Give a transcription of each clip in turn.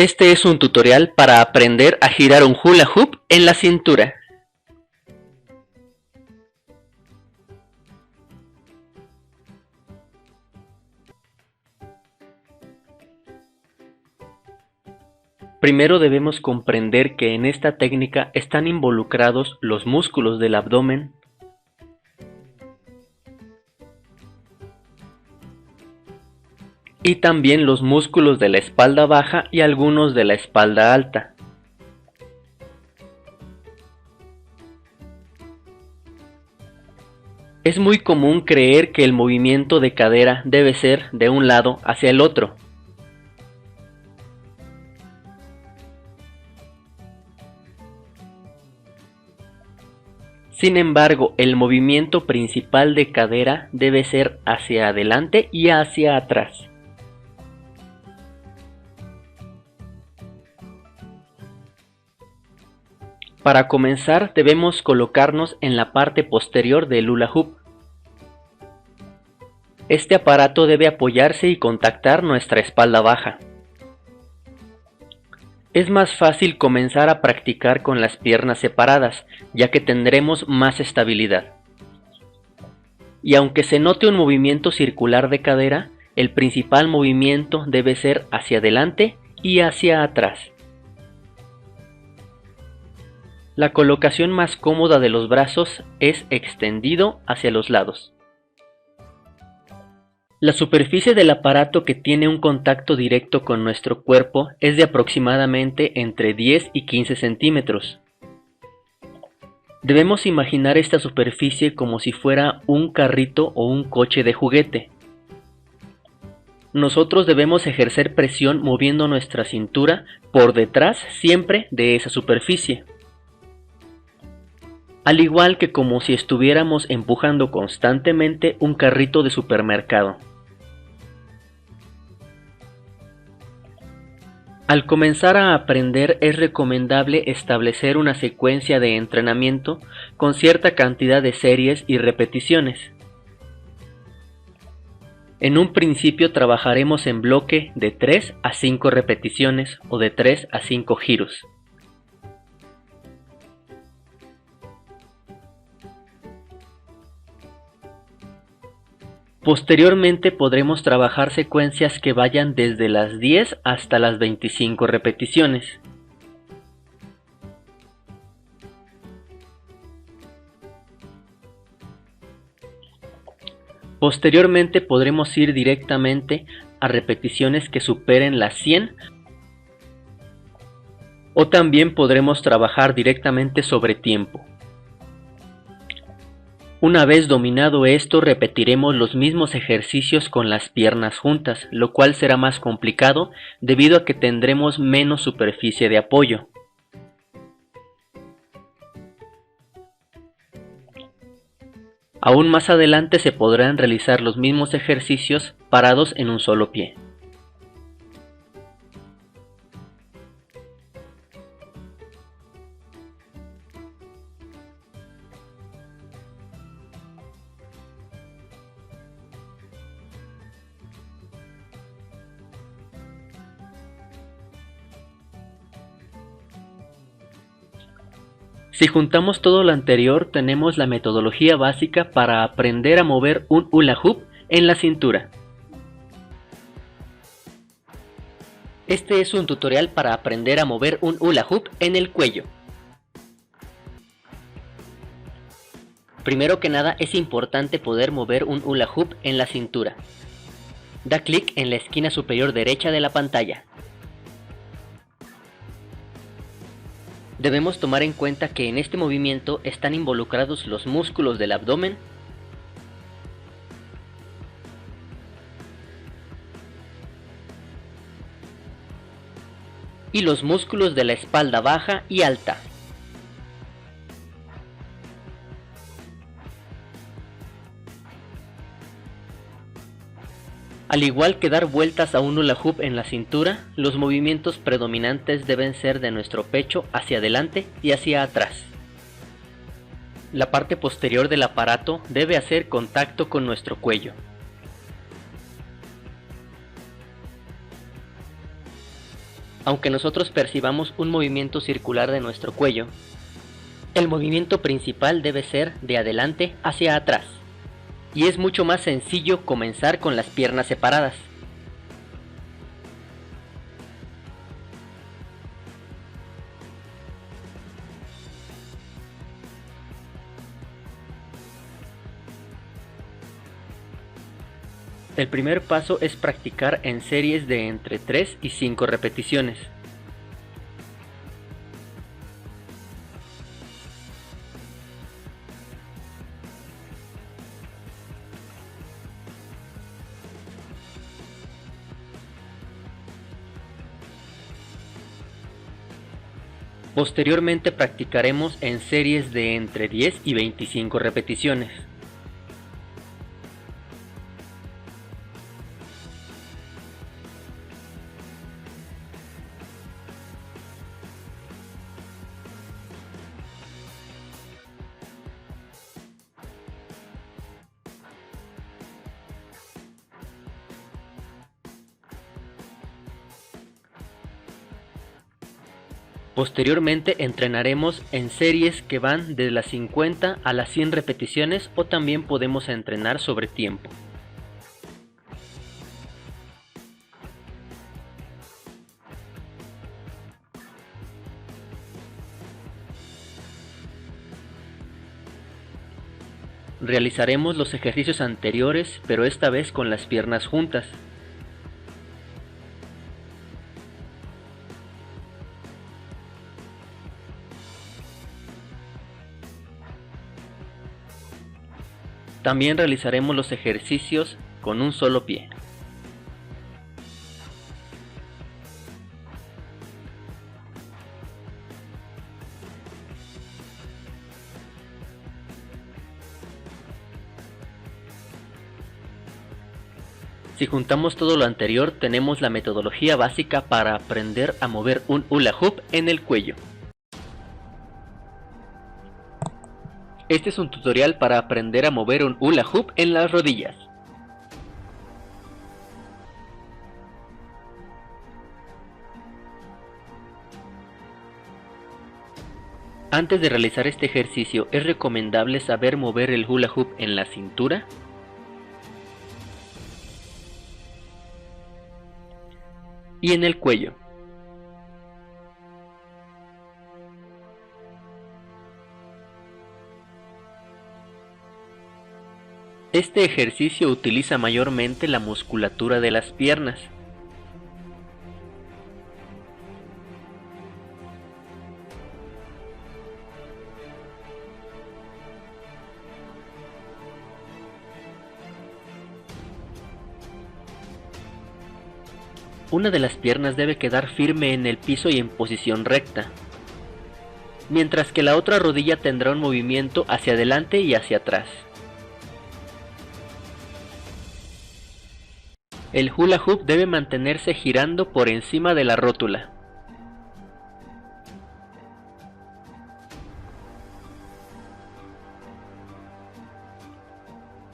Este es un tutorial para aprender a girar un hula hoop en la cintura. Primero debemos comprender que en esta técnica están involucrados los músculos del abdomen, y también los músculos de la espalda baja y algunos de la espalda alta. Es muy común creer que el movimiento de cadera debe ser de un lado hacia el otro. Sin embargo, el movimiento principal de cadera debe ser hacia adelante y hacia atrás. Para comenzar, debemos colocarnos en la parte posterior del hula hoop. Este aparato debe apoyarse y contactar nuestra espalda baja. Es más fácil comenzar a practicar con las piernas separadas, ya que tendremos más estabilidad. Y aunque se note un movimiento circular de cadera, el principal movimiento debe ser hacia adelante y hacia atrás. La colocación más cómoda de los brazos es extendido hacia los lados. La superficie del aparato que tiene un contacto directo con nuestro cuerpo es de aproximadamente entre 10 y 15 centímetros. Debemos imaginar esta superficie como si fuera un carrito o un coche de juguete. Nosotros debemos ejercer presión moviendo nuestra cintura por detrás siempre de esa superficie. Al igual que como si estuviéramos empujando constantemente un carrito de supermercado. Al comenzar a aprender es recomendable establecer una secuencia de entrenamiento con cierta cantidad de series y repeticiones. En un principio trabajaremos en bloque de 3 a 5 repeticiones o de 3 a 5 giros. Posteriormente podremos trabajar secuencias que vayan desde las 10 hasta las 25 repeticiones. Posteriormente podremos ir directamente a repeticiones que superen las 100, o también podremos trabajar directamente sobre tiempo. Una vez dominado esto, repetiremos los mismos ejercicios con las piernas juntas, lo cual será más complicado debido a que tendremos menos superficie de apoyo. Aún más adelante se podrán realizar los mismos ejercicios parados en un solo pie. Si juntamos todo lo anterior, tenemos la metodología básica para aprender a mover un hula hoop en la cintura. Este es un tutorial para aprender a mover un hula hoop en el cuello. Primero que nada es importante poder mover un hula hoop en la cintura. Da clic en la esquina superior derecha de la pantalla. Debemos tomar en cuenta que en este movimiento están involucrados los músculos del abdomen, y los músculos de la espalda baja y alta. Al igual que dar vueltas a un hula hoop en la cintura, los movimientos predominantes deben ser de nuestro pecho hacia adelante y hacia atrás. La parte posterior del aparato debe hacer contacto con nuestro cuello. Aunque nosotros percibamos un movimiento circular de nuestro cuello, el movimiento principal debe ser de adelante hacia atrás, y es mucho más sencillo comenzar con las piernas separadas. El primer paso es practicar en series de entre 3 y 5 repeticiones. Posteriormente practicaremos en series de entre 10 y 25 repeticiones. Posteriormente entrenaremos en series que van de las 50 a las 100 repeticiones, o también podemos entrenar sobre tiempo. Realizaremos los ejercicios anteriores, pero esta vez con las piernas juntas. También realizaremos los ejercicios con un solo pie. Si juntamos todo lo anterior, tenemos la metodología básica para aprender a mover un hula hoop en el cuello. Este es un tutorial para aprender a mover un hula hoop en las rodillas. Antes de realizar este ejercicio, es recomendable saber mover el hula hoop en la cintura y en el cuello. Este ejercicio utiliza mayormente la musculatura de las piernas. Una de las piernas debe quedar firme en el piso y en posición recta, mientras que la otra rodilla tendrá un movimiento hacia adelante y hacia atrás. El hula hoop debe mantenerse girando por encima de la rótula.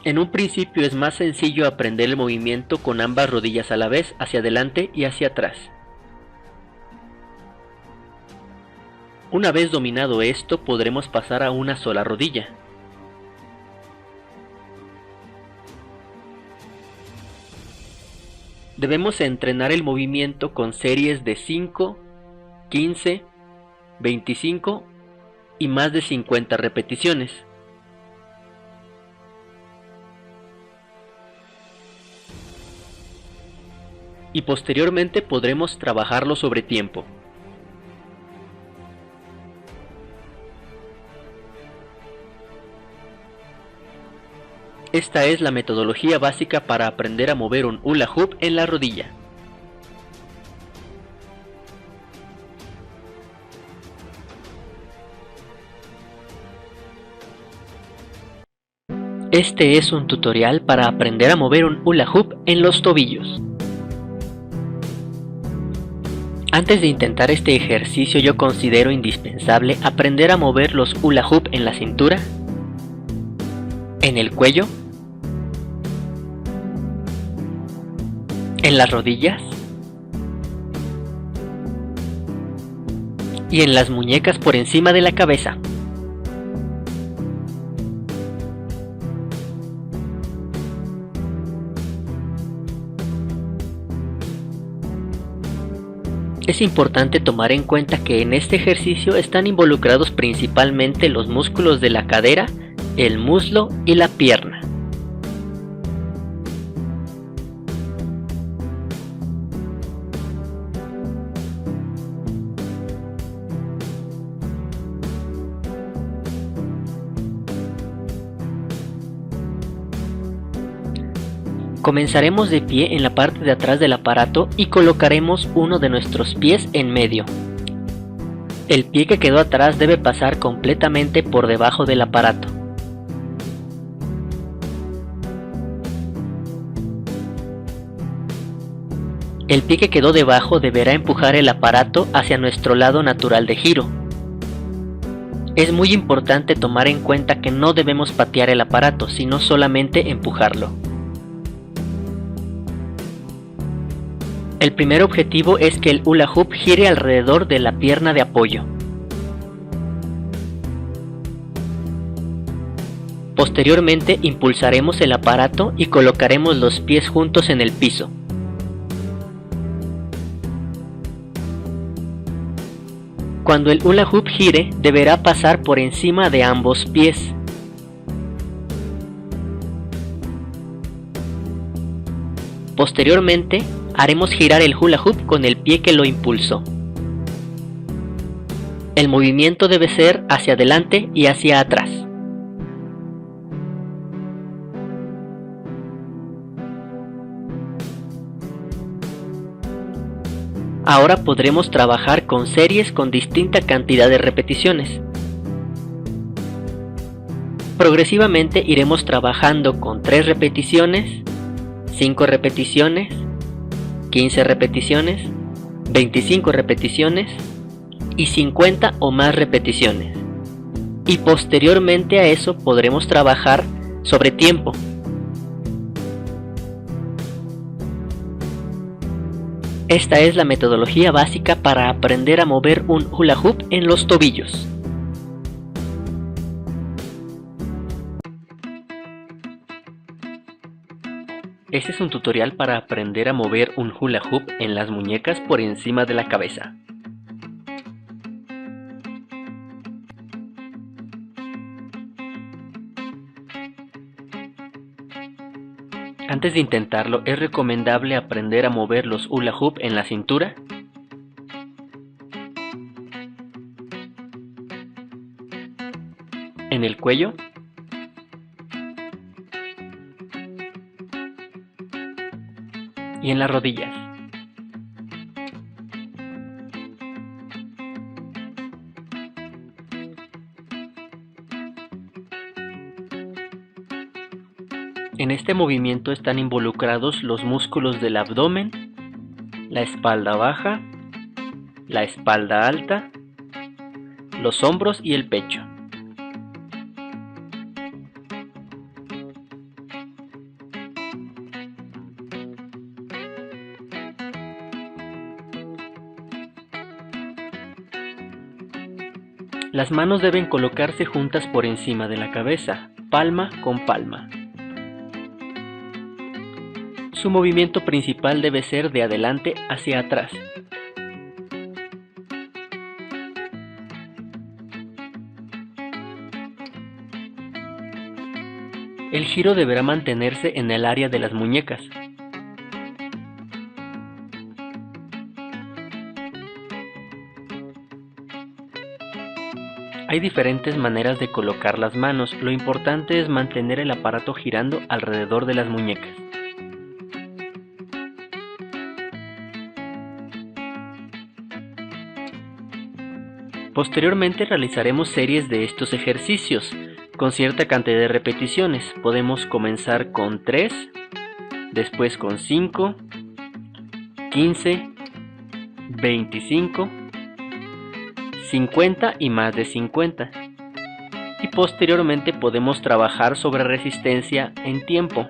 En un principio es más sencillo aprender el movimiento con ambas rodillas a la vez, hacia adelante y hacia atrás. Una vez dominado esto, podremos pasar a una sola rodilla. Debemos entrenar el movimiento con series de 5, 15, 25 y más de 50 repeticiones. Y posteriormente podremos trabajarlo sobre tiempo. Esta es la metodología básica para aprender a mover un hula hoop en la rodilla. Este es un tutorial para aprender a mover un hula hoop en los tobillos. Antes de intentar este ejercicio, yo considero indispensable aprender a mover los hula hoop en la cintura, en el cuello, en las rodillas y en las muñecas por encima de la cabeza. Es importante tomar en cuenta que en este ejercicio están involucrados principalmente los músculos de la cadera, el muslo y la pierna. Comenzaremos de pie en la parte de atrás del aparato y colocaremos uno de nuestros pies en medio. El pie que quedó atrás debe pasar completamente por debajo del aparato. El pie que quedó debajo deberá empujar el aparato hacia nuestro lado natural de giro. Es muy importante tomar en cuenta que no debemos patear el aparato, sino solamente empujarlo. El primer objetivo es que el hula hoop gire alrededor de la pierna de apoyo. Posteriormente impulsaremos el aparato y colocaremos los pies juntos en el piso. Cuando el hula hoop gire, deberá pasar por encima de ambos pies. Posteriormente, haremos girar el hula hoop con el pie que lo impulsó. El movimiento debe ser hacia adelante y hacia atrás. Ahora podremos trabajar con series con distinta cantidad de repeticiones. Progresivamente iremos trabajando con 3 repeticiones, 5 repeticiones, 15 repeticiones, 25 repeticiones y 50 o más repeticiones. Y posteriormente a eso podremos trabajar sobre tiempo. Esta es la metodología básica para aprender a mover un hula hoop en los tobillos. Este es un tutorial para aprender a mover un hula hoop en las muñecas por encima de la cabeza. Antes de intentarlo, es recomendable aprender a mover los hula hoop en la cintura, en el cuello y en las rodillas. En este movimiento están involucrados los músculos del abdomen, la espalda baja, la espalda alta, los hombros y el pecho. Las manos deben colocarse juntas por encima de la cabeza, palma con palma. Su movimiento principal debe ser de adelante hacia atrás. El giro deberá mantenerse en el área de las muñecas. Hay diferentes maneras de colocar las manos, lo importante es mantener el aparato girando alrededor de las muñecas. Posteriormente realizaremos series de estos ejercicios, con cierta cantidad de repeticiones. Podemos comenzar con 3, después con 5, 15, 25, 50 y más de 50. Y posteriormente podemos trabajar sobre resistencia en tiempo.